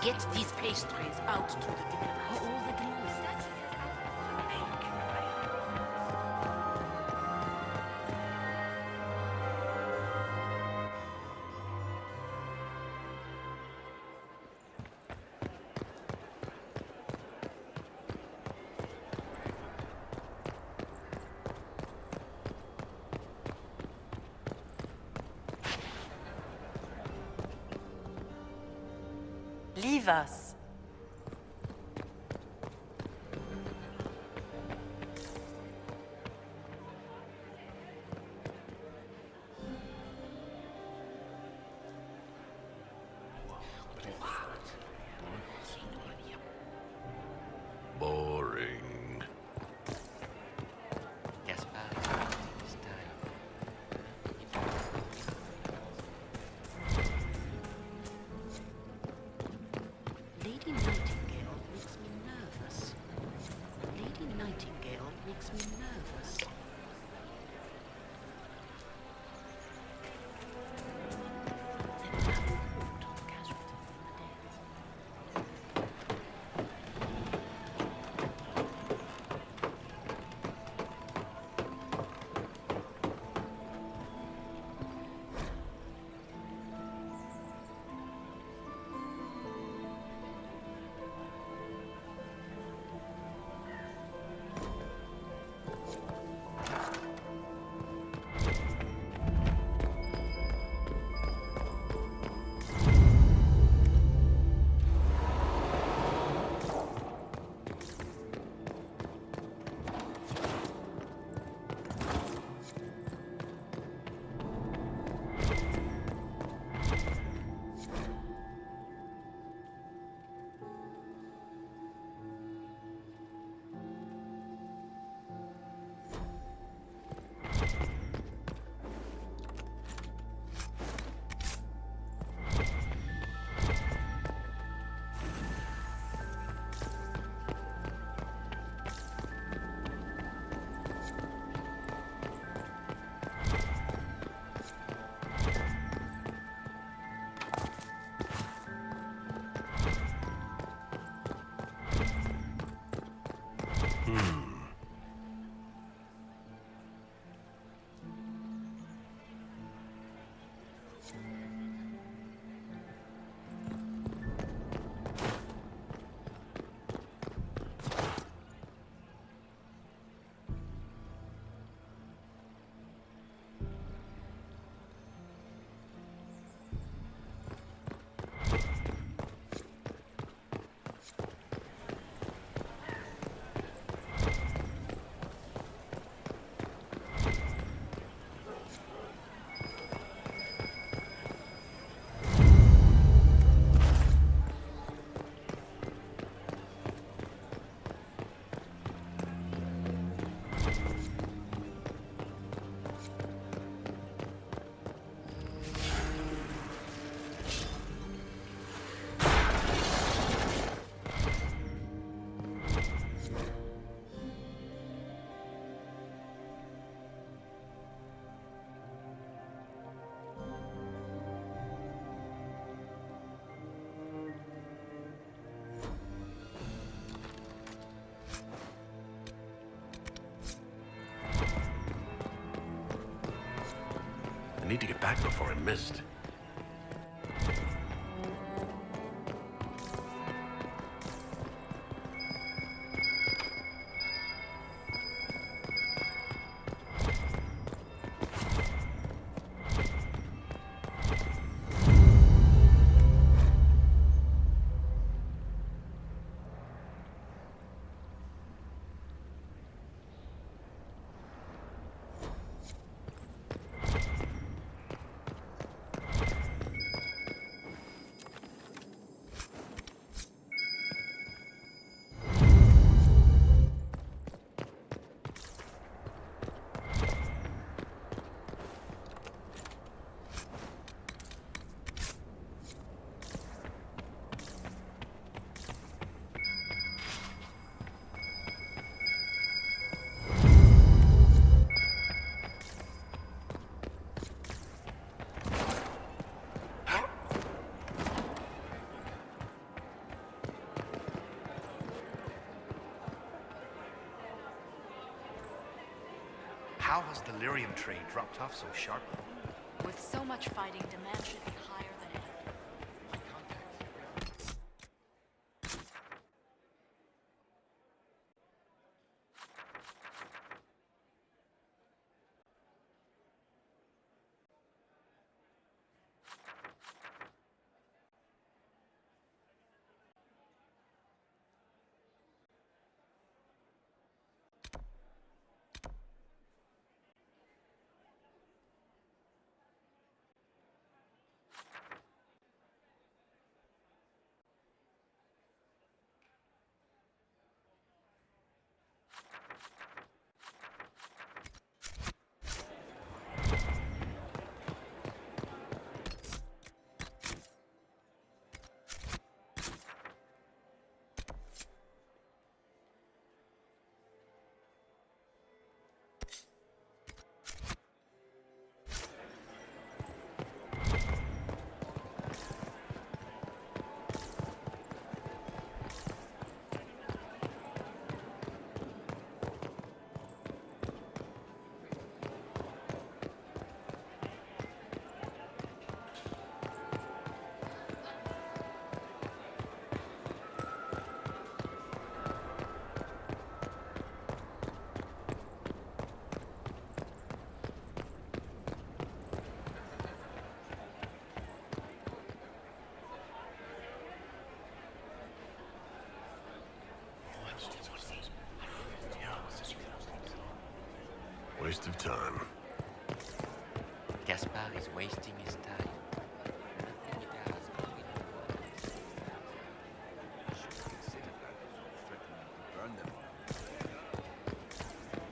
Get these pastries out to the dinner. All the glory. Leave us. Boring. Guess back. It's time. Lady Nightingale makes me nervous. Lady Nightingale makes me nervous. They never report on casualties in the days. I need to get back before I'm missed. How has the lyrium trade dropped off so sharply? With so much fighting, demand should be higher than ever. My contacts. Waste of time. Gaspar is wasting his time. Nothing he does going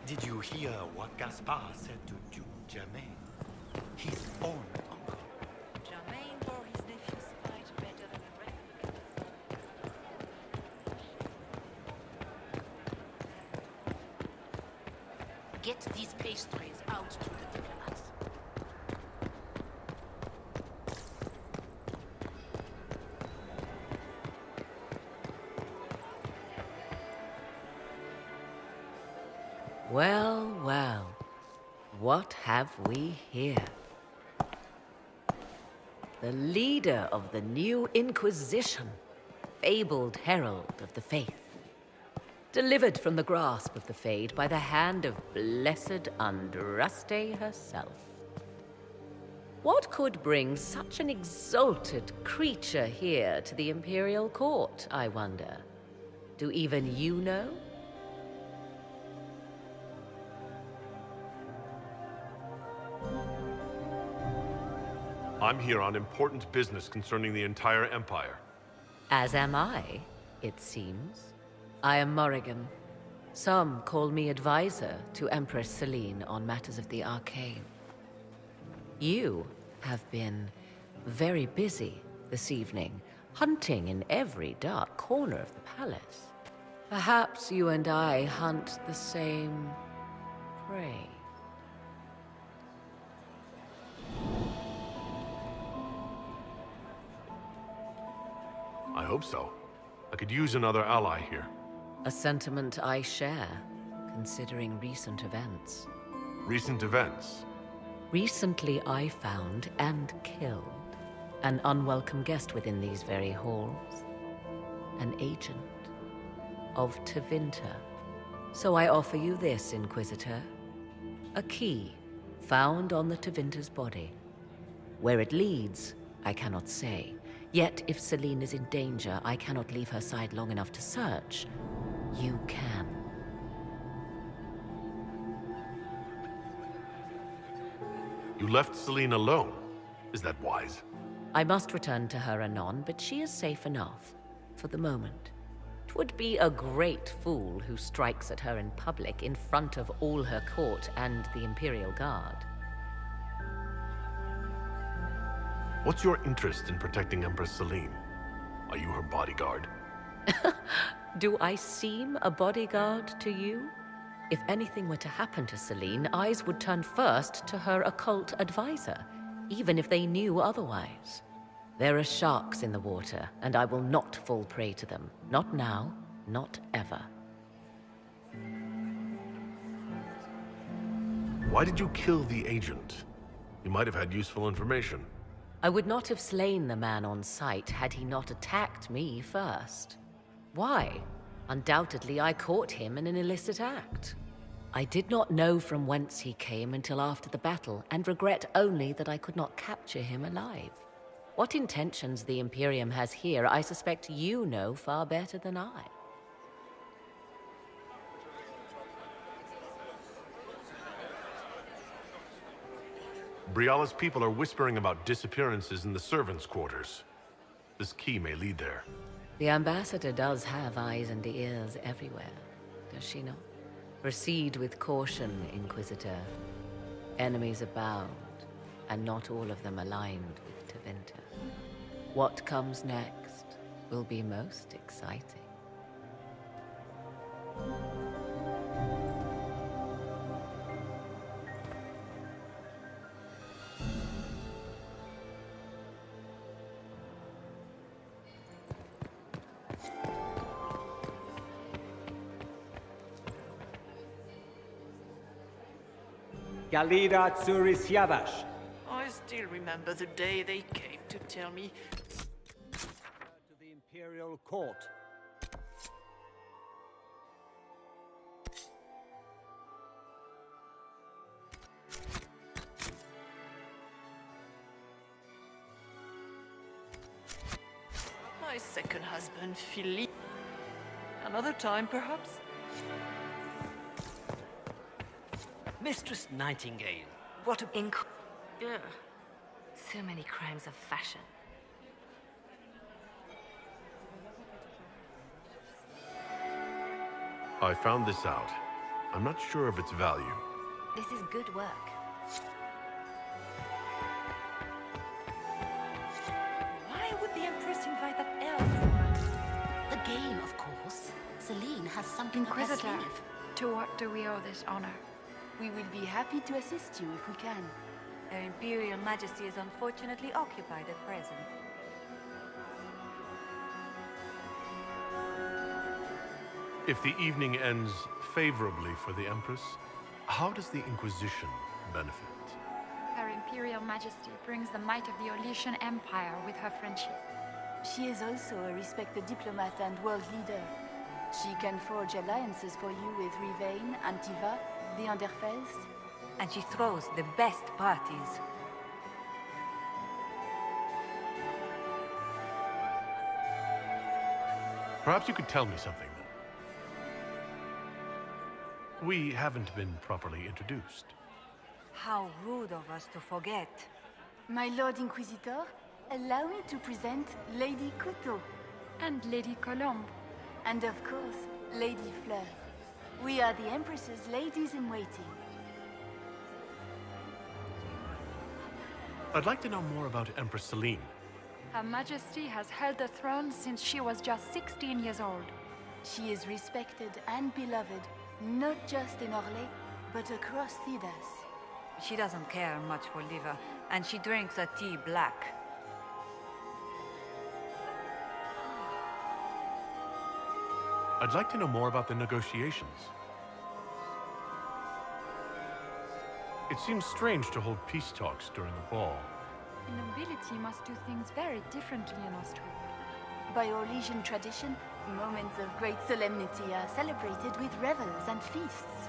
to Did you hear what Gaspar said to Duke Germain? His own uncle. Germain bore his nephew's fight better than the rest of the Get these pastries out to the diplomats. Well, well. What have we here? The leader of the new Inquisition, fabled herald of the faith. Delivered from the grasp of the Fade by the hand of blessed Andraste herself. What could bring such an exalted creature here to the Imperial Court, I wonder? Do even you know? I'm here on important business concerning the entire Empire. As am I, it seems. I am Morrigan. Some call me advisor to Empress Celine on matters of the arcane. You have been very busy this evening, hunting in every dark corner of the palace. Perhaps you and I hunt the same prey. I hope so. I could use another ally here. A sentiment I share, considering recent events. Recent events. Recently I found and killed an unwelcome guest within these very halls. An agent of Tevinter. So I offer you this, Inquisitor. A key found on the Tevinter's body. Where it leads, I cannot say. Yet, if Celine is in danger, I cannot leave her side long enough to search. You can. You left Celine alone. Is that wise? I must return to her anon, but she is safe enough, for the moment. 'Twould be a great fool who strikes at her in public in front of all her court and the Imperial Guard. What's your interest in protecting Empress Celine? Are you her bodyguard? Do I seem a bodyguard to you? If anything were to happen to Celine, eyes would turn first to her occult advisor, even if they knew otherwise. There are sharks in the water, and I will not fall prey to them. Not now, not ever. Why did you kill the agent? You might have had useful information. I would not have slain the man on sight had he not attacked me first. Why? Undoubtedly, I caught him in an illicit act. I did not know from whence he came until after the battle, and regret only that I could not capture him alive. What intentions the Imperium has here, I suspect you know far better than I. Briala's people are whispering about disappearances in the servants' quarters. This key may lead there. The ambassador does have eyes and ears everywhere, does she not? Proceed with caution, Inquisitor. Enemies abound, and not all of them aligned with Tevinter. What comes next will be most exciting. Galida Tsuris Yavash. I still remember the day they came to tell me. To the Imperial Court. My second husband, Philippe. Another time, perhaps? Mistress Nightingale, what a... Ugh. So many crimes of fashion. I found this out. I'm not sure of its value. This is good work. Why would the Empress invite that elf? The game, of course. Celine has something up her Inquisitor, sleeve. to what do we owe this honor? We will be happy to assist you if we can. Her Imperial Majesty is unfortunately occupied at present. If the evening ends favorably for the Empress, how does the Inquisition benefit? Her Imperial Majesty brings the might of the Olesian Empire with her friendship. She is also a respected diplomat and world leader. She can forge alliances for you with Rivain, Antiva, the Underfels. And she throws the best parties. Perhaps you could tell me something, then. We haven't been properly introduced. How rude of us to forget. My Lord Inquisitor, allow me to present Lady Couteau. And Lady Colombe. And of course, Lady Fleur. We are the Empress's ladies-in-waiting. I'd like to know more about Empress Celine. Her Majesty has held the throne since she was just 16 years old. She is respected and beloved, not just in Orlais, but across Thedas. She doesn't care much for liver, and she drinks her tea black. I'd like to know more about the negotiations. It seems strange to hold peace talks during a ball. The nobility must do things very differently in Austria. By Orlesian tradition, moments of great solemnity are celebrated with revels and feasts.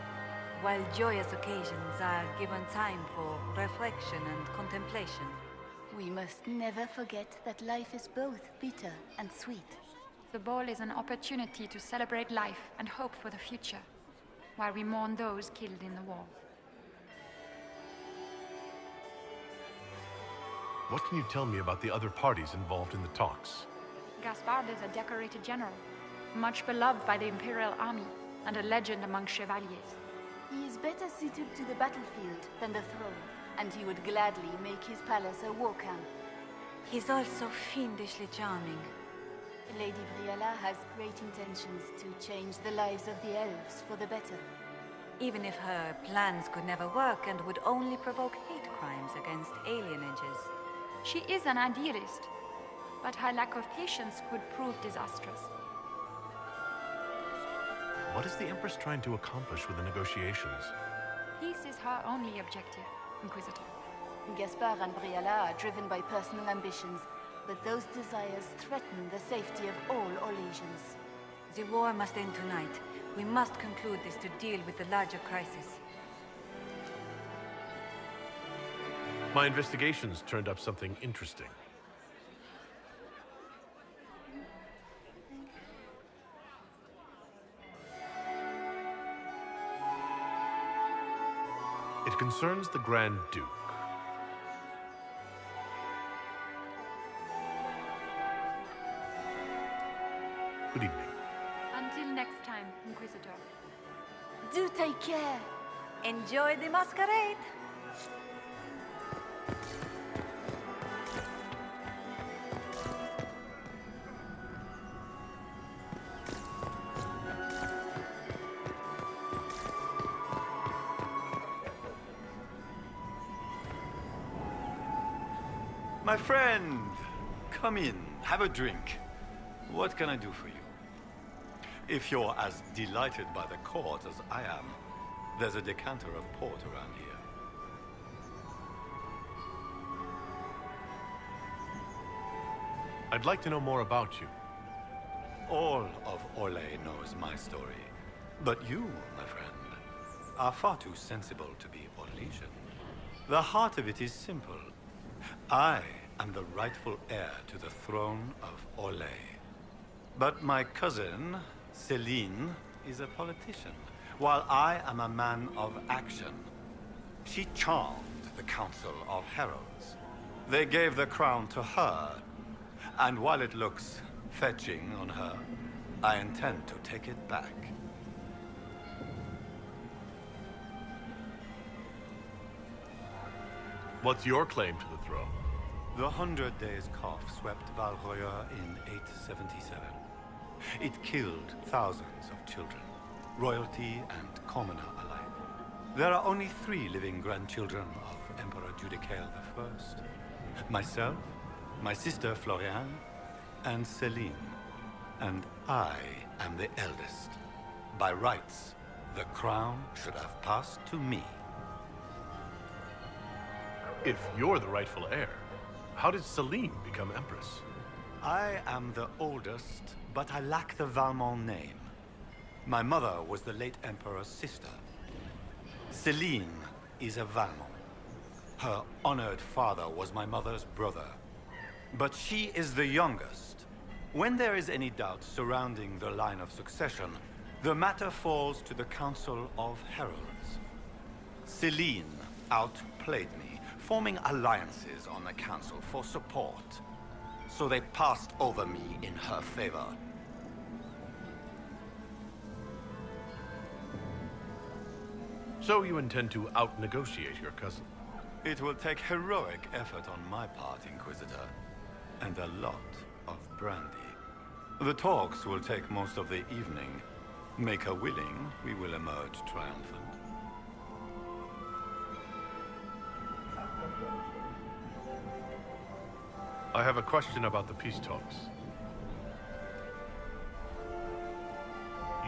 While joyous occasions are given time for reflection and contemplation. We must never forget that life is both bitter and sweet. The ball is an opportunity to celebrate life and hope for the future, while we mourn those killed in the war. What can you tell me about the other parties involved in the talks? Gaspard is a decorated general, much beloved by the Imperial Army, and a legend among chevaliers. He is better suited to the battlefield than the throne, and he would gladly make his palace a war camp. He's also fiendishly charming. Lady Briala has great intentions to change the lives of the elves for the better. Even if her plans could never work and would only provoke hate crimes against alienages. She is an idealist, but her lack of patience could prove disastrous. What is the Empress trying to accomplish with the negotiations? Peace is her only objective, Inquisitor. Gaspard and Briala are driven by personal ambitions, but those desires threaten the safety of all Orlesians. The war must end tonight. We must conclude this to deal with the larger crisis. My investigations turned up something interesting. It concerns the Grand Duke. Good evening. Until next time, Inquisitor. Do take care! Enjoy the masquerade! My friend, come in, have a drink. What can I do for you? If you're as delighted by the court as I am, there's a decanter of port around here. I'd like to know more about you. All of Orlais knows my story. But you, my friend, are far too sensible to be Orlesian. The heart of it is simple. I am the rightful heir to the throne of Orlais. But my cousin, Celine, is a politician, while I am a man of action. She charmed the Council of Heralds. They gave the crown to her, and while it looks fetching on her, I intend to take it back. What's your claim to the throne? The 100 Days Cough swept Val Royeaux in 877. It killed thousands of children, royalty and commoner alike. There are only 3 living grandchildren of Emperor Judicael I. Myself, my sister Floriane, and Celine. And I am the eldest. By rights, the crown should have passed to me. If you're the rightful heir, how did Celine become Empress? I am the oldest, but I lack the Valmont name. My mother was the late Emperor's sister. Celine is a Valmont. Her honored father was my mother's brother. But she is the youngest. When there is any doubt surrounding the line of succession, the matter falls to the Council of Heralds. Celine outplayed me, forming alliances on the Council for support. So they passed over me in her favor. So you intend to out-negotiate your cousin? It will take heroic effort on my part, Inquisitor, and a lot of brandy. The talks will take most of the evening. Make her willing, we will emerge triumphant. I have a question about the peace talks.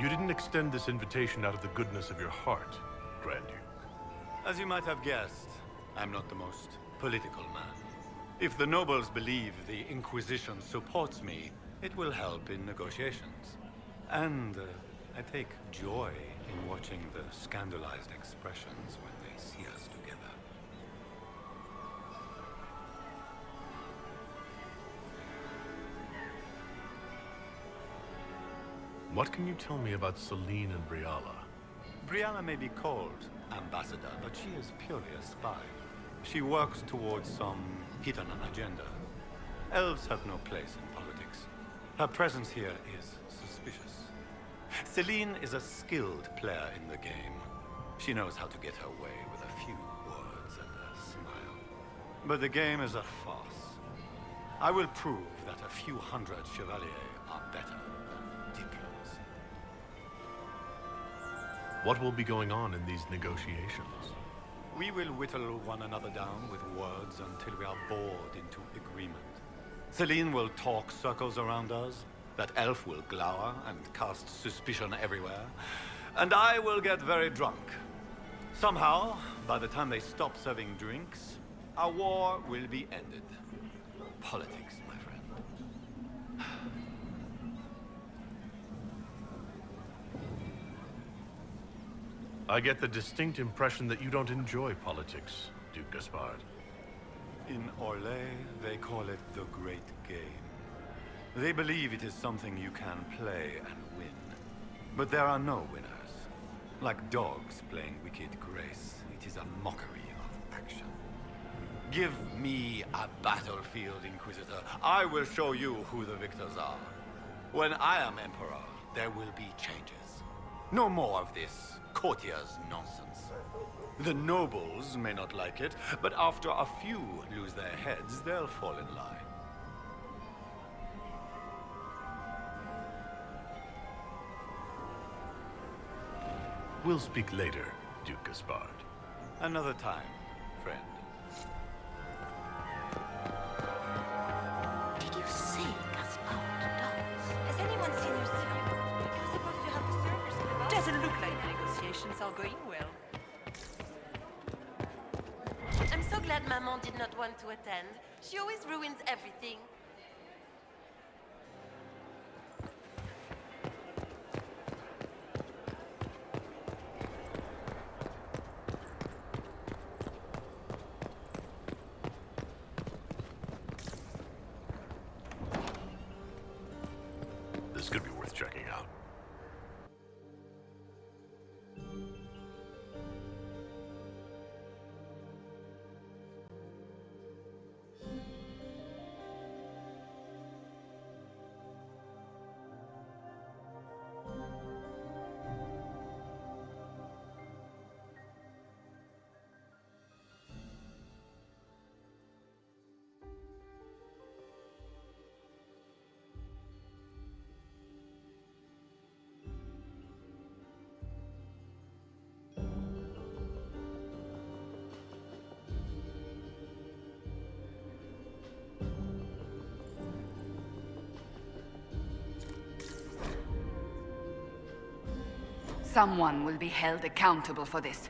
You didn't extend this invitation out of the goodness of your heart, Grand Duke. As you might have guessed, I'm not the most political man. If the nobles believe the Inquisition supports me, it will help in negotiations. And I take joy in watching the scandalized expressions when they see us together. What can you tell me about Celine and Briala? Brianna may be called ambassador, but she is purely a spy. She works towards some hidden agenda. Elves have no place in politics. Her presence here is suspicious. Celine is a skilled player in the game. She knows how to get her way with a few words and a smile. But the game is a farce. I will prove that a few hundred chevaliers are better than diplomacy. What will be going on in these negotiations? We will whittle one another down with words until we are bored into agreement. Celine will talk circles around us, that elf will glower and cast suspicion everywhere, and I will get very drunk. Somehow, by the time they stop serving drinks, our war will be ended. Politics, my friend. I get the distinct impression that you don't enjoy politics, Duke Gaspard. In Orlais, they call it the Great Game. They believe it is something you can play and win. But there are no winners. Like dogs playing wicked grace, it is a mockery of action. Give me a battlefield, Inquisitor. I will show you who the victors are. When I am Emperor, there will be changes. No more of this courtier's nonsense. The nobles may not like it, but after a few lose their heads, they'll fall in line. We'll speak later, Duke Gaspard. Another time, friend. Did you say Gaspard does? Has anyone seen your son? You're supposed to have the servers in the bar. Doesn't look like the negotiations are going well. I'm so glad Maman did not want to attend. She always ruins everything. This could be worth checking out. Someone will be held accountable for this.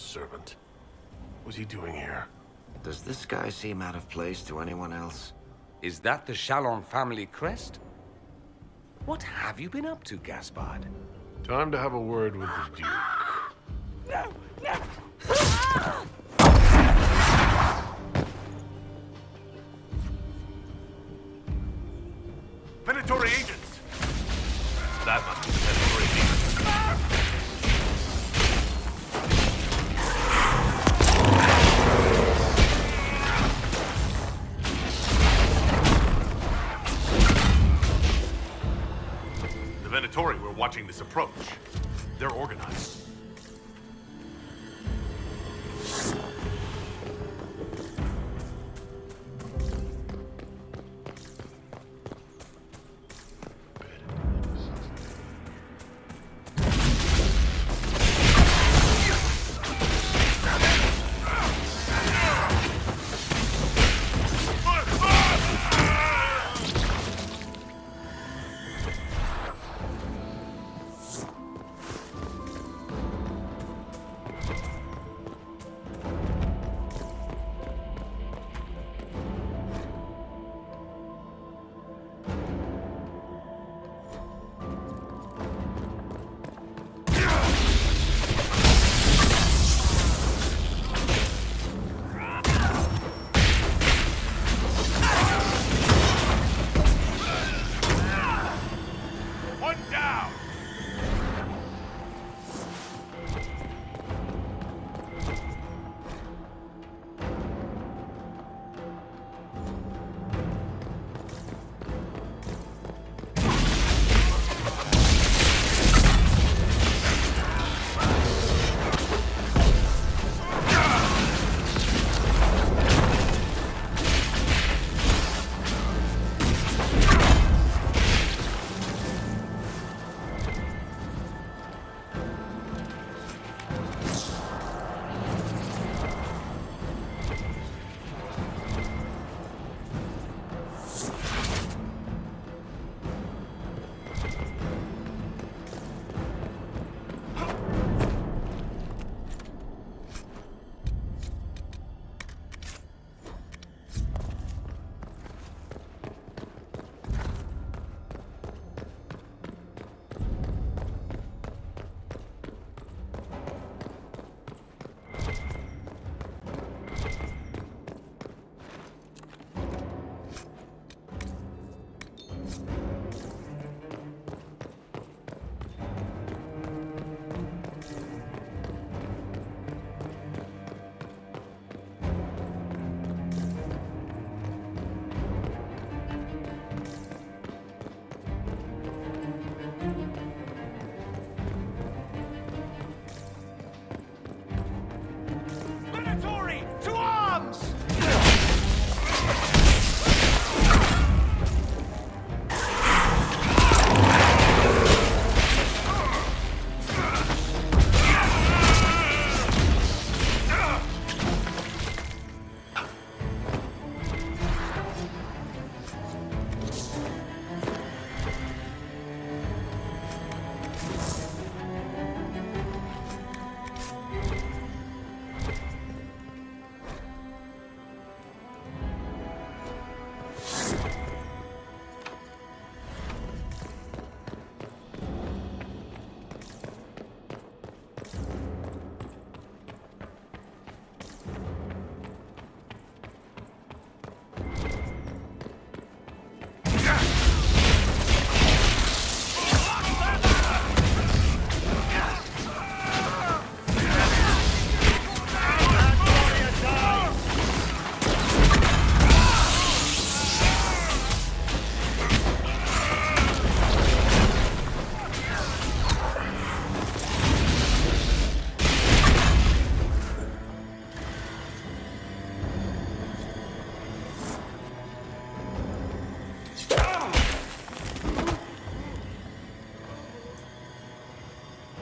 servant. What's he doing here? Does this guy seem out of place to anyone else? Is that the Chalon family crest? What have you been up to, Gaspard? Time to have a word with the Duke. No! No! Venatori agents! That must be the Venatori agents. The Venatori were watching this approach. They're organized.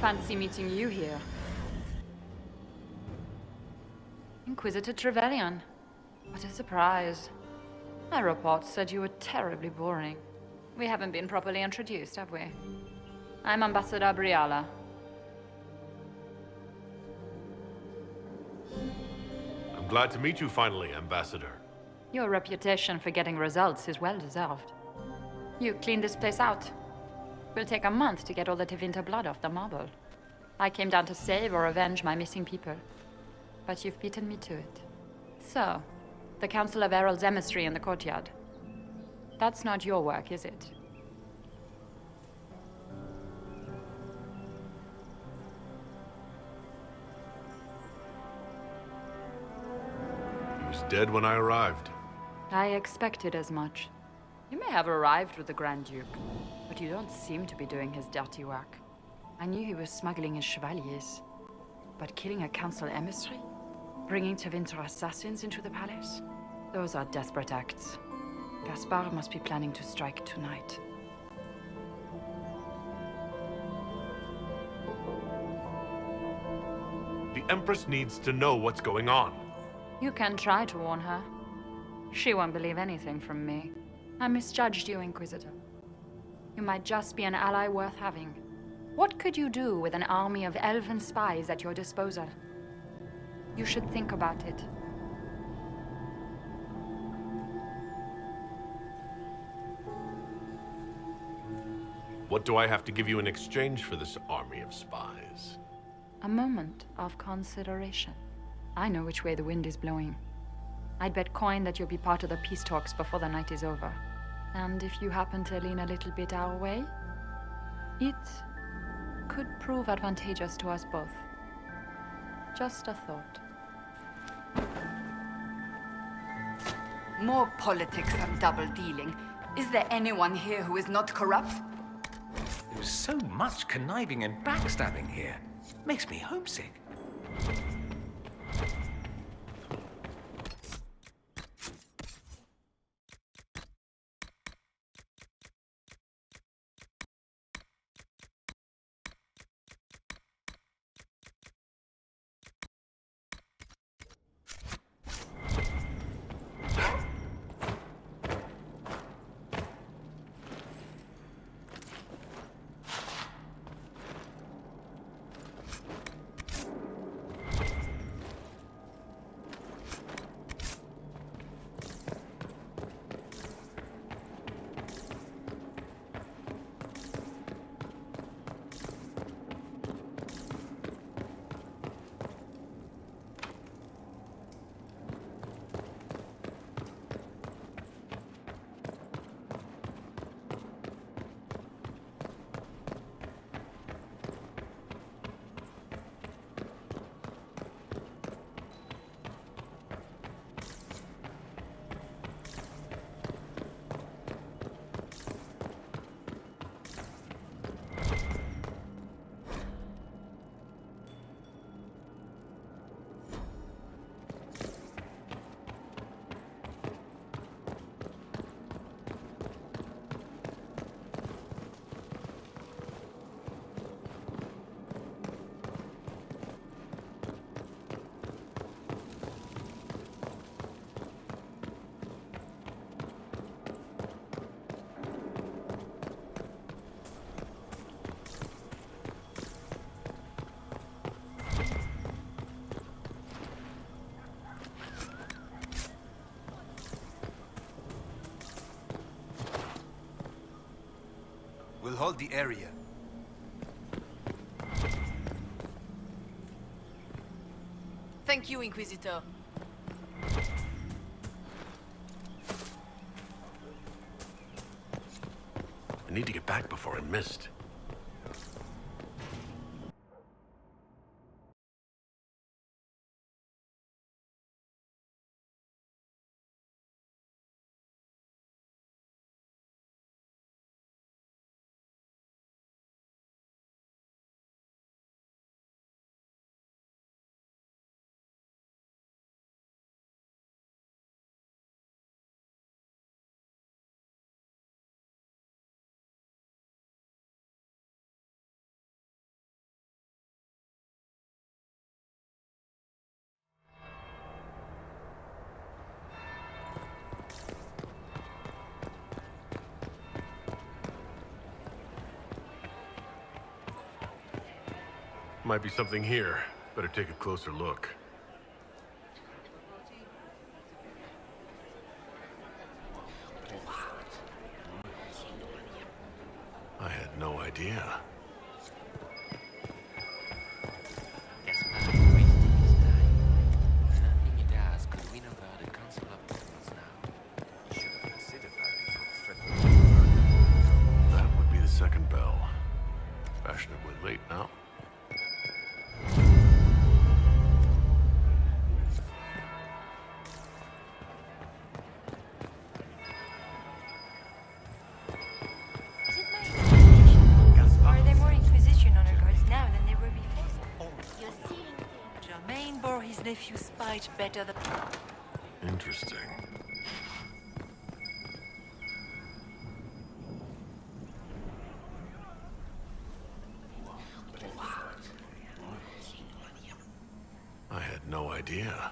Fancy meeting you here. Inquisitor Trevelyan. What a surprise. My reports said you were terribly boring. We haven't been properly introduced, have we? I'm Ambassador Briala. I'm glad to meet you finally, Ambassador. Your reputation for getting results is well deserved. You cleaned this place out. Will take a month to get all the Tevinter blood off the marble. I came down to save or avenge my missing people. But you've beaten me to it. So, the Council of Herald's emissary in the courtyard. That's not your work, is it? He was dead when I arrived. I expected as much. You may have arrived with the Grand Duke, but you don't seem to be doing his dirty work. I knew he was smuggling his chevaliers. But killing a council emissary? Bringing Tevinter assassins into the palace? Those are desperate acts. Gaspard must be planning to strike tonight. The Empress needs to know what's going on. You can try to warn her. She won't believe anything from me. I misjudged you, Inquisitor. You might just be an ally worth having. What could you do with an army of elven spies at your disposal? You should think about it. What do I have to give you in exchange for this army of spies? A moment of consideration. I know which way the wind is blowing. I'd bet coin that you'll be part of the peace talks before the night is over. And if you happen to lean a little bit our way, it could prove advantageous to us both. Just a thought. More politics and double-dealing. Is there anyone here who is not corrupt? There's so much conniving and backstabbing here. Makes me homesick. We'll hold the area. Thank you, Inquisitor. I need to get back before I'm missed. Might be something here. Better take a closer look. idea. Gaspar's wasting his time. Nothing he does could win over the Council of Lords now. He should have considered that before threatening. That would be the second bell. Fashionably late now. Is it my imagination? Or are there more Inquisition honor guards now than there were before? You're seeing things. Germain bore his nephew's spite better than... Interesting. I had no idea.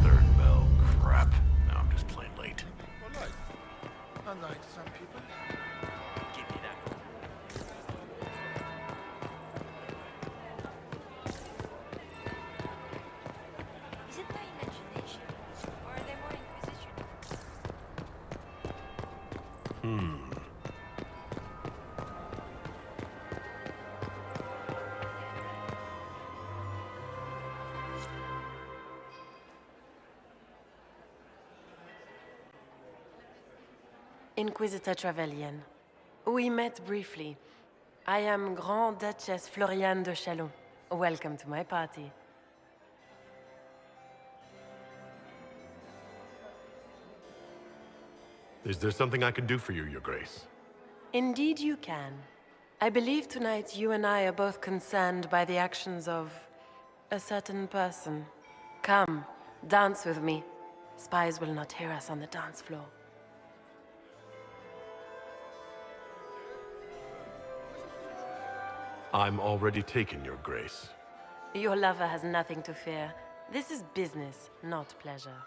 Third bell, crap. Now I'm just plain late. Unlike some people. Give me that. Is it my imagination? Or are there more Inquisition? Inquisitor Trevelyan. We met briefly. I am Grand Duchess Floriane de Chalon. Welcome to my party. Is there something I can do for you, Your Grace? Indeed you can. I believe tonight you and I are both concerned by the actions of a certain person. Come, dance with me. Spies will not hear us on the dance floor. I'm already taken, Your Grace. Your lover has nothing to fear. This is business, not pleasure.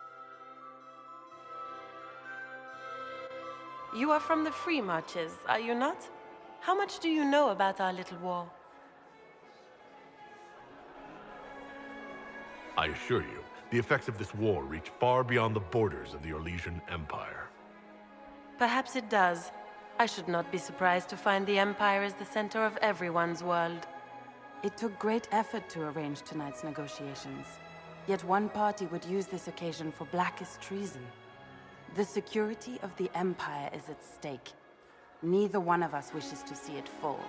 You are from the Free Marches, are you not? How much do you know about our little war? I assure you, the effects of this war reach far beyond the borders of the Orlesian Empire. Perhaps it does. I should not be surprised to find the Empire is the center of everyone's world. It took great effort to arrange tonight's negotiations. Yet one party would use this occasion for blackest treason. The security of the Empire is at stake. Neither one of us wishes to see it fall.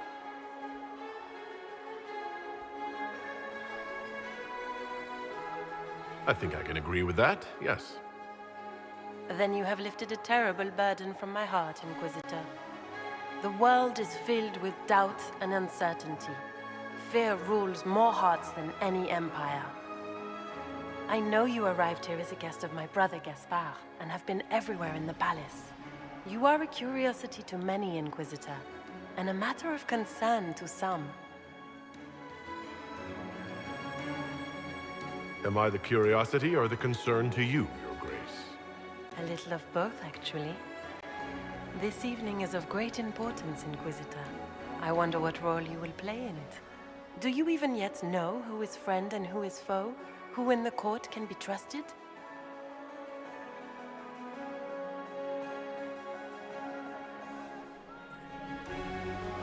I think I can agree with that, yes. Then you have lifted a terrible burden from my heart, Inquisitor. The world is filled with doubt and uncertainty. Fear rules more hearts than any empire. I know you arrived here as a guest of my brother Gaspard, and have been everywhere in the palace. You are a curiosity to many, Inquisitor, and a matter of concern to some. Am I the curiosity or the concern to you, Your Grace? A little of both, actually. This evening is of great importance, Inquisitor. I wonder what role you will play in it. Do you even yet know who is friend and who is foe? Who in the court can be trusted?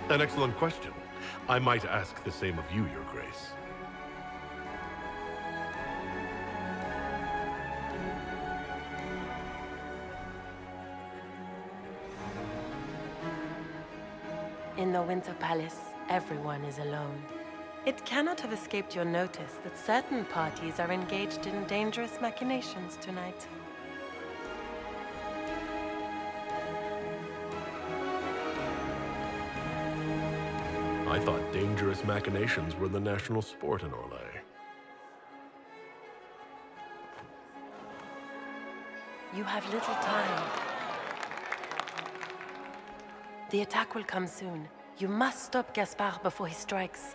An excellent question. I might ask the same of you, Your Grace. In the Winter Palace, everyone is alone. It cannot have escaped your notice that certain parties are engaged in dangerous machinations tonight. I thought dangerous machinations were the national sport in Orlais. You have little time. The attack will come soon. You must stop Gaspard before he strikes.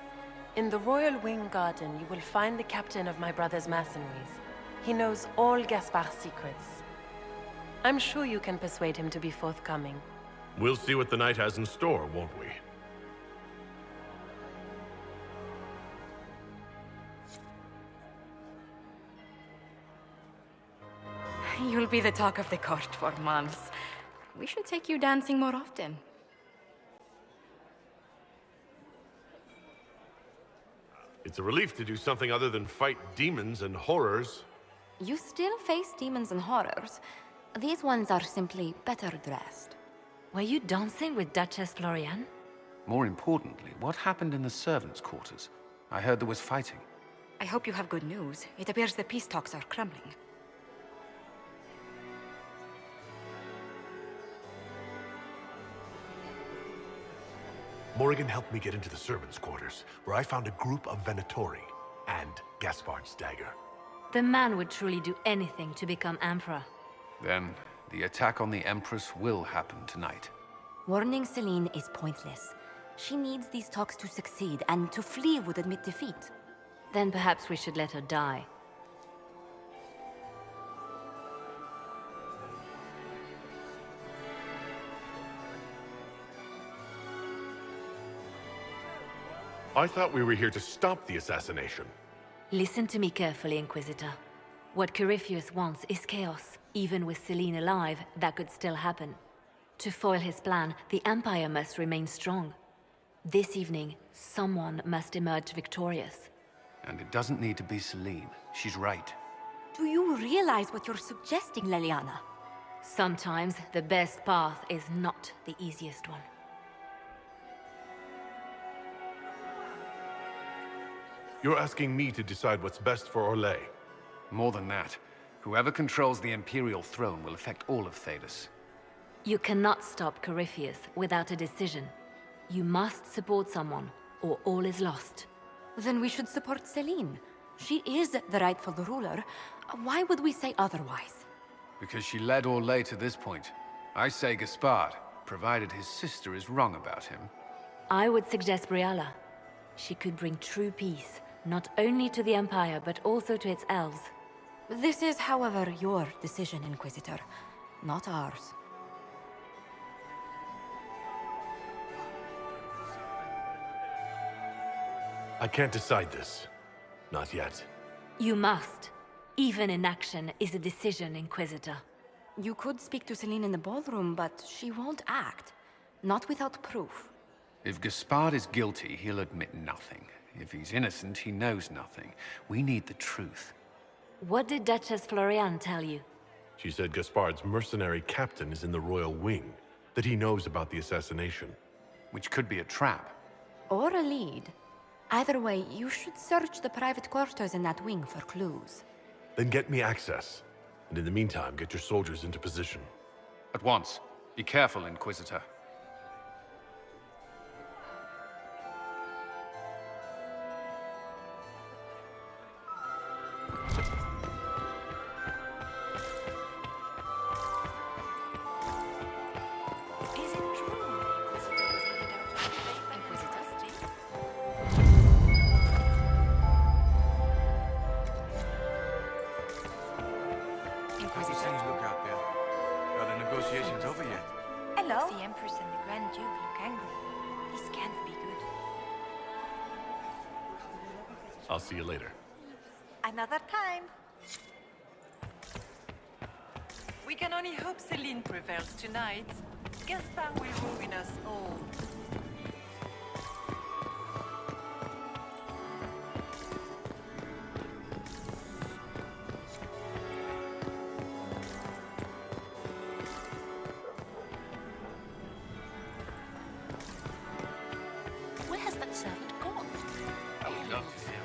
In the Royal Wing Garden, you will find the captain of my brother's mercenaries. He knows all Gaspard's secrets. I'm sure you can persuade him to be forthcoming. We'll see what the night has in store, won't we? You'll be the talk of the court for months. We should take you dancing more often. It's a relief to do something other than fight demons and horrors. You still face demons and horrors. These ones are simply better dressed. Were you dancing with Duchess Florian? More importantly, what happened in the servants' quarters? I heard there was fighting. I hope you have good news. It appears the peace talks are crumbling. Morrigan helped me get into the servants' quarters, where I found a group of Venatori and Gaspard's dagger. The man would truly do anything to become Emperor. Then, the attack on the Empress will happen tonight. Warning Celine is pointless. She needs these talks to succeed, and to flee would admit defeat. Then perhaps we should let her die. I thought we were here to stop the assassination. Listen to me carefully, Inquisitor. What Corypheus wants is chaos. Even with Celine alive, that could still happen. To foil his plan, the Empire must remain strong. This evening, someone must emerge victorious. And it doesn't need to be Celine. She's right. Do you realize what you're suggesting, Leliana? Sometimes the best path is not the easiest one. You're asking me to decide what's best for Orlais. More than that, whoever controls the Imperial throne will affect all of Thedas. You cannot stop Corypheus without a decision. You must support someone, or all is lost. Then we should support Celine. She is the rightful ruler. Why would we say otherwise? Because she led Orlais to this point. I say Gaspard, provided his sister is wrong about him. I would suggest Briala. She could bring true peace, not only to the Empire, but also to its elves. This is, however, your decision, Inquisitor, not ours. I can't decide this. Not yet. You must. Even inaction is a decision, Inquisitor. You could speak to Celine in the ballroom, but she won't act. Not without proof. If Gaspard is guilty, he'll admit nothing. If he's innocent, he knows nothing. We need the truth. What did Duchess Florian tell you? She said Gaspard's mercenary captain is in the royal wing, that he knows about the assassination. Which could be a trap. Or a lead. Either way, you should search the private quarters in that wing for clues. Then get me access. And in the meantime, get your soldiers into position. At once. Be careful, Inquisitor. The Empress and the Grand Duke look angry. This can't be good. I'll see you later. Another time. We can only hope Celine prevails tonight. Gaspard will ruin us all. Where has that servant gone? I would love to see him.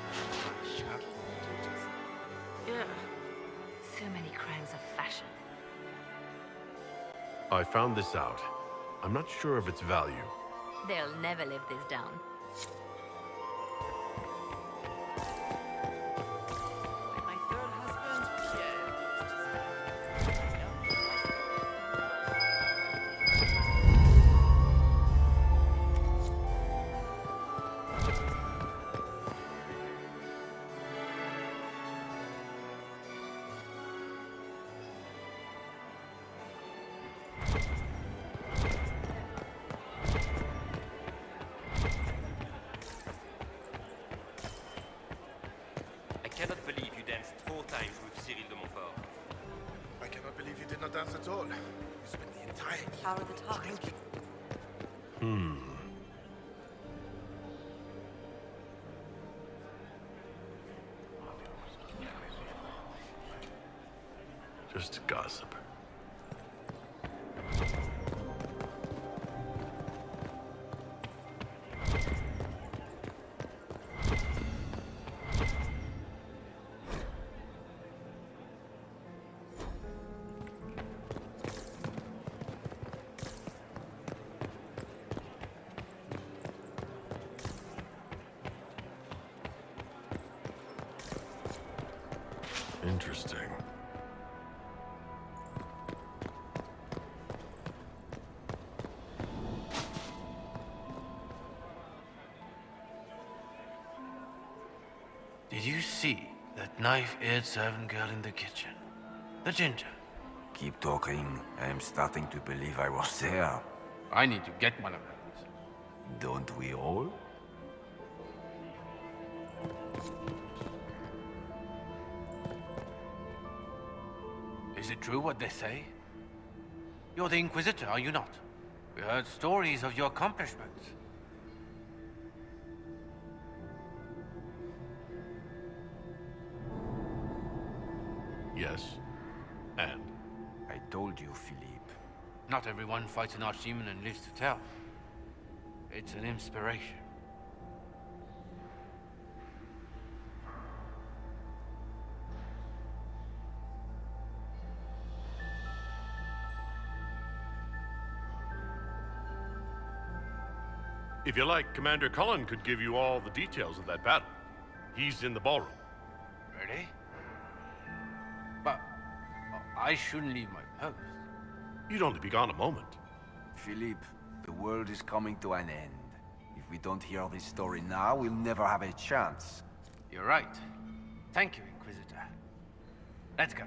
Yeah. So many crimes of fashion. I found this out. I'm not sure of its value. They'll never live this down. My third husband, Pierre. I cannot believe you danced 4 times with Cyril de Montfort. I cannot believe you did not dance at all. You spent the entire evening How are the talks? drinking. Just gossip. Interesting. Did you see that knife-eared servant girl in the kitchen? The ginger. Keep talking. I am starting to believe I was there. I need to get one of those. Don't we all? Is it true what they say? You're the Inquisitor, are you not? We heard stories of your accomplishments. Yes. And? I told you, Philippe. Not everyone fights an archdemon and lives to tell. It's an inspiration. If you like, Commander Cullen could give you all the details of that battle. He's in the ballroom. Really? But I shouldn't leave my post. You'd only be gone a moment. Philippe, the world is coming to an end. If we don't hear this story now, we'll never have a chance. You're right. Thank you, Inquisitor. Let's go.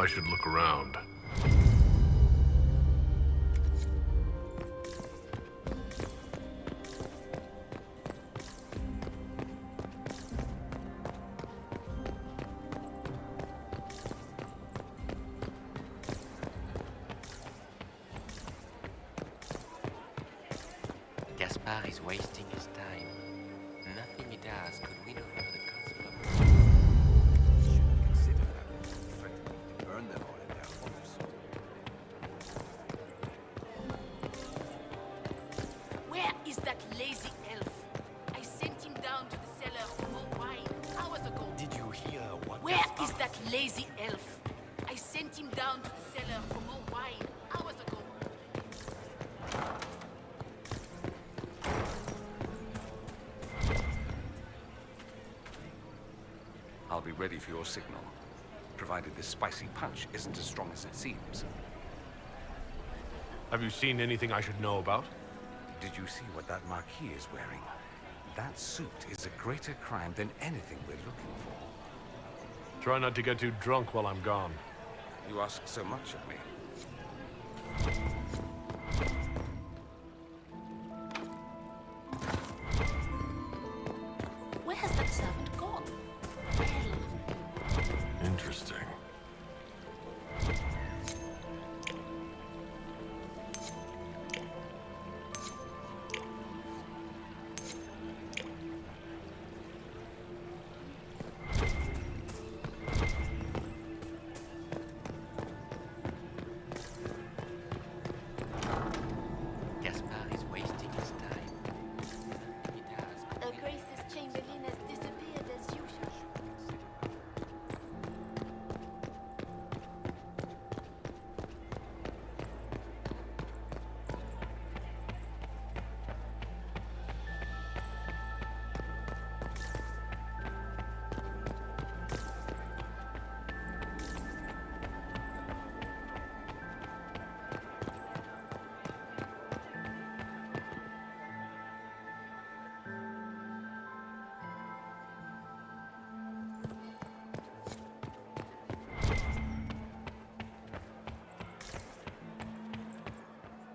I should look around. Gaspar is wasting his time. Nothing he does could win over the Council of... Should consider that threatening to burn them all in their homes. Where is that lazy elf? I sent him down to the cellar for more wine hours ago. Did you hear what Where Gaspar... is that lazy elf? I sent him down to the cellar for more wine hours ago. I'll be ready for your signal, provided this spicy punch isn't as strong as it seems. Have you seen anything I should know about? Did you see what that Marquis is wearing? That suit is a greater crime than anything we're looking for. Try not to get too drunk while I'm gone. You ask so much of me. Where has that servant gone? Interesting. Gaspar is wasting his time. Nothing he does could Her win over Grace's Chamberlain has disappeared as usual.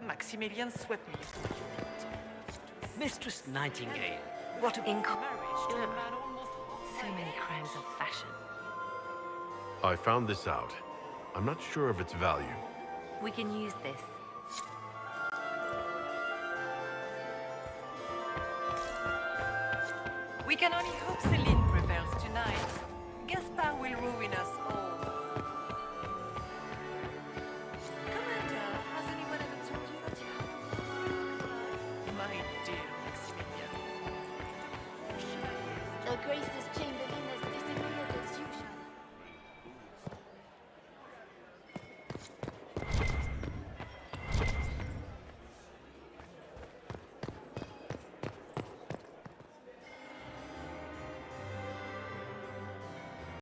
Maximilian swept me. Mistress Nightingale, what a Inc- Marriage to a man almost... So many crimes of fashion. I found this out. I'm not sure of its value. We can use this. We can only hope Celine prevails tonight. Gaspar will ruin us